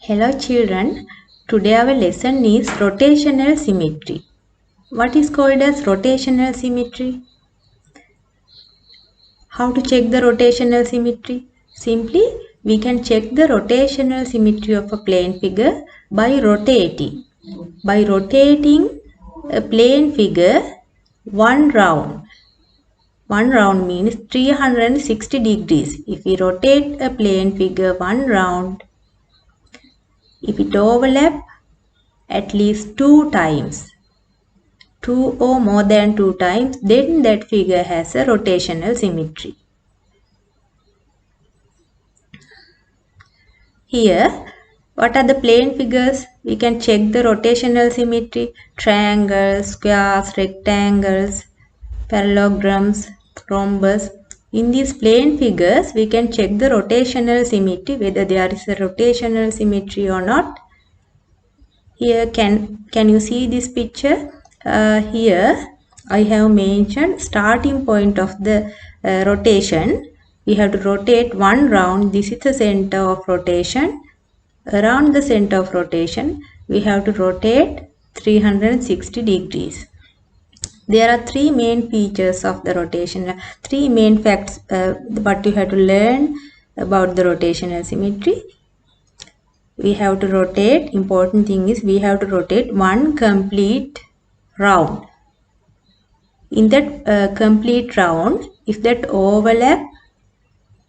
Hello children, today our lesson is rotational symmetry. What is called as rotational symmetry? How to check the rotational symmetry? Simply, we can check the rotational symmetry of a plane figure by rotating. By rotating a plane figure one round. One round means 360 degrees. If we rotate a plane figure one round, if it overlaps at least 2 times, 2 or more than 2 times, then that figure has a rotational symmetry. Here, what are the plane figures? We can check the rotational symmetry. Triangles, squares, rectangles, parallelograms, rhombus. In these plane figures, we can check the rotational symmetry, whether there is a rotational symmetry or not. Here, can you see this picture? Here, I have mentioned starting point of the rotation. We have to rotate one round. This is the center of rotation. Around the center of rotation, we have to rotate 360 degrees. There are three main features of the rotation, three main facts what you have to learn about the rotational symmetry. We have to rotate, important thing is we have to rotate one complete round. In that complete round, if that overlap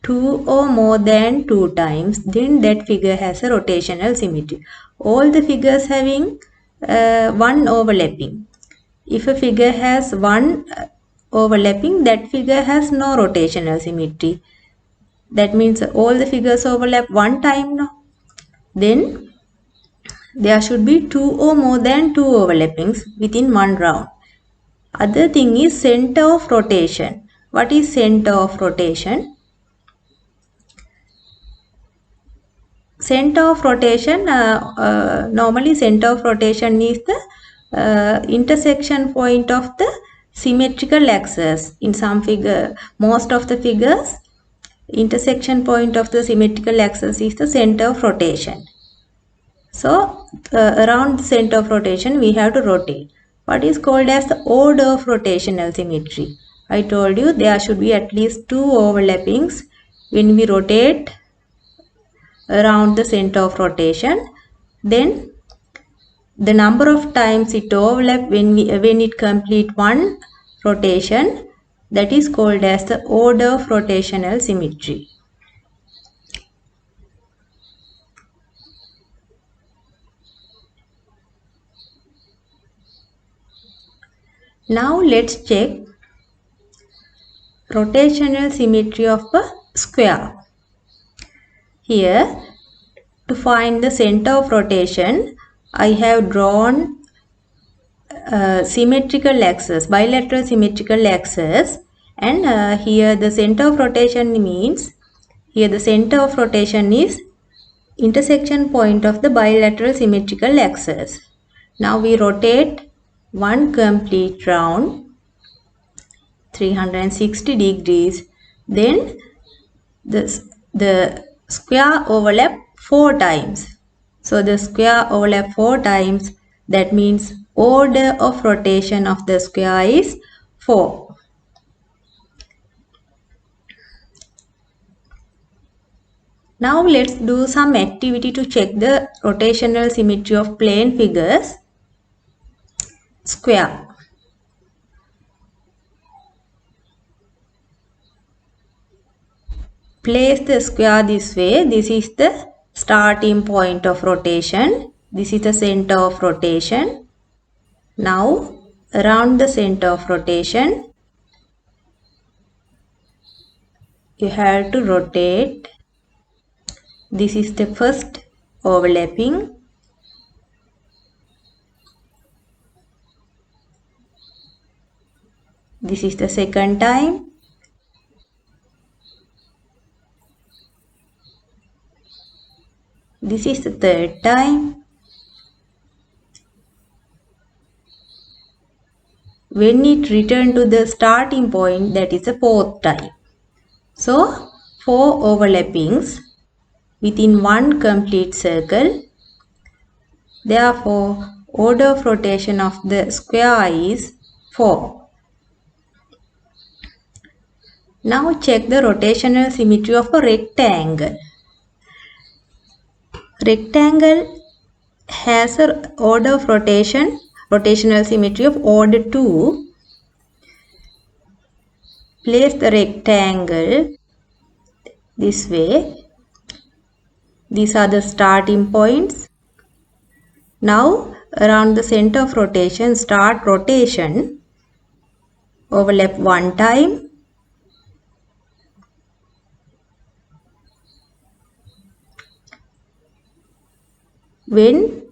2 or more than 2 times, then that figure has a rotational symmetry. All the figures having one overlapping. If a figure has one overlapping, that figure has no rotational symmetry. That means all the figures overlap one time now. Then there should be 2 or more than 2 overlappings within one round. Other thing is center of rotation. What is center of rotation? Center of rotation, normally center of rotation is the intersection point of the symmetrical axis. In some figure, most of the figures, intersection point of the symmetrical axis is the center of rotation. So, around the center of rotation, we have to rotate. What is called as the order of rotational symmetry? I told you there should be at least 2 overlappings when we rotate around the center of rotation. Then the number of times it overlaps when it complete one rotation, that is called as the order of rotational symmetry. Now let's check rotational symmetry of a square. Here, to find the center of rotation, I have drawn symmetrical axis, bilateral symmetrical axis, and here the center of rotation means, here the center of rotation is intersection point of the bilateral symmetrical axis. Now we rotate one complete round 360 degrees, then the square overlap 4 times. So the square overlap 4 times, that means order of rotation of the square is 4. Now let's do some activity to check the rotational symmetry of plane figures. Square. Place the square this way. This is the starting point of rotation. This is the center of rotation. Now, around the center of rotation, you have to rotate. This is the first overlapping. This is the second time. This is the third time. When it returns to the starting point, that is the fourth time. So, 4 overlappings within one complete circle. Therefore, order of rotation of the square is 4. Now check the rotational symmetry of a rectangle. Rectangle has an order of rotational symmetry of order 2. Place the rectangle this way. These are the starting points. Now around the center of rotation, start rotation. Overlap one time. When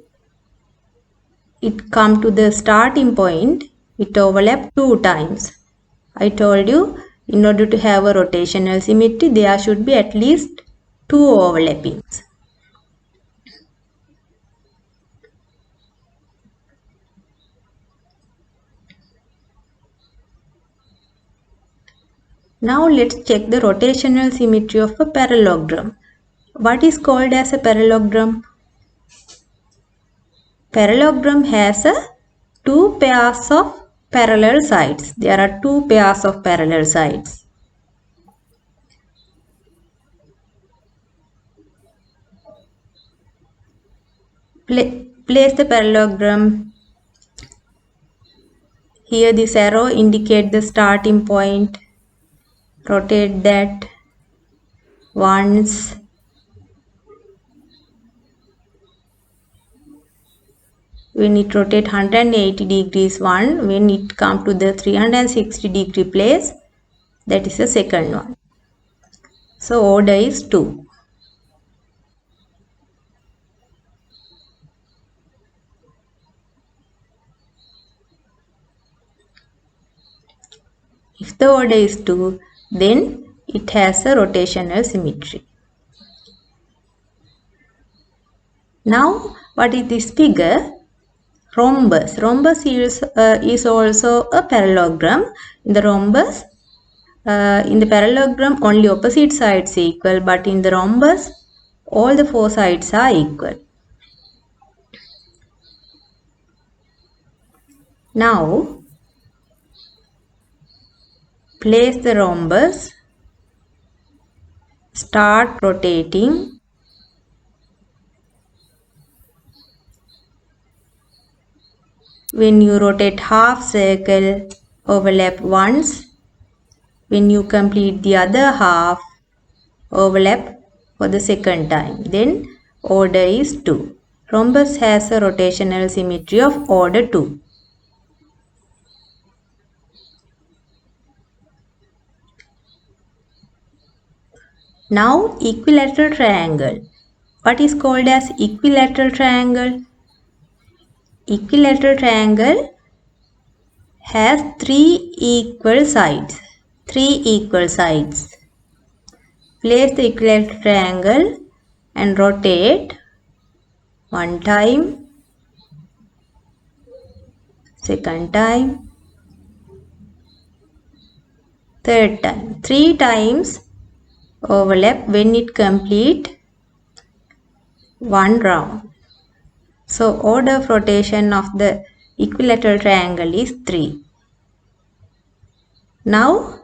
it come to the starting point, it overlap 2 times. I told you, in order to have a rotational symmetry, there should be at least 2 overlappings. Now let's check the rotational symmetry of a parallelogram. What is called as a parallelogram? Parallelogram has 2 pairs of parallel sides. There are 2 pairs of parallel sides. Place the parallelogram. Here this arrow indicates the starting point. Rotate that once. When it rotates 180 degrees one, when it comes to the 360 degree place, that is the second one. So order is 2. If the order is 2, then it has a rotational symmetry. Now, what is this figure? Rhombus. Rhombus is also a parallelogram. In the rhombus, in the parallelogram, only opposite sides equal, but in the rhombus, all the 4 sides are equal. Now, place the rhombus, start rotating. When you rotate half circle, overlap once. When you complete the other half, overlap for the second time. Then order is 2. Rhombus has a rotational symmetry of order 2. Now equilateral triangle. What is called as equilateral triangle? Equilateral triangle has 3 equal sides. 3 equal sides. Place the equilateral triangle and rotate one time, second time, third time. 3 times overlap when it complete one round. So order of rotation of the equilateral triangle is 3. Now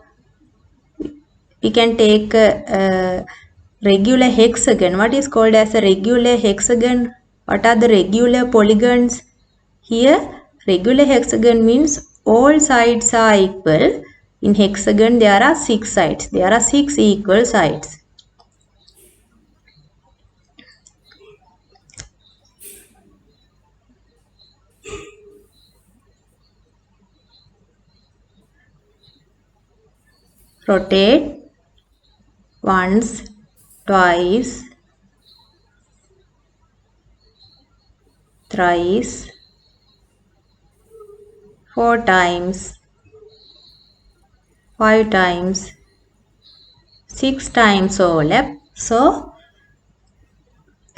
we can take a regular hexagon. What is called as a regular hexagon? What are the regular polygons? Here regular hexagon means all sides are equal. In hexagon there are 6 sides. There are 6 equal sides. Rotate once, twice, thrice, 4 times, 5 times, 6 times overlap. So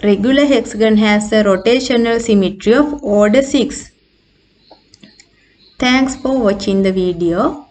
regular hexagon has a rotational symmetry of order 6. Thanks for watching the video.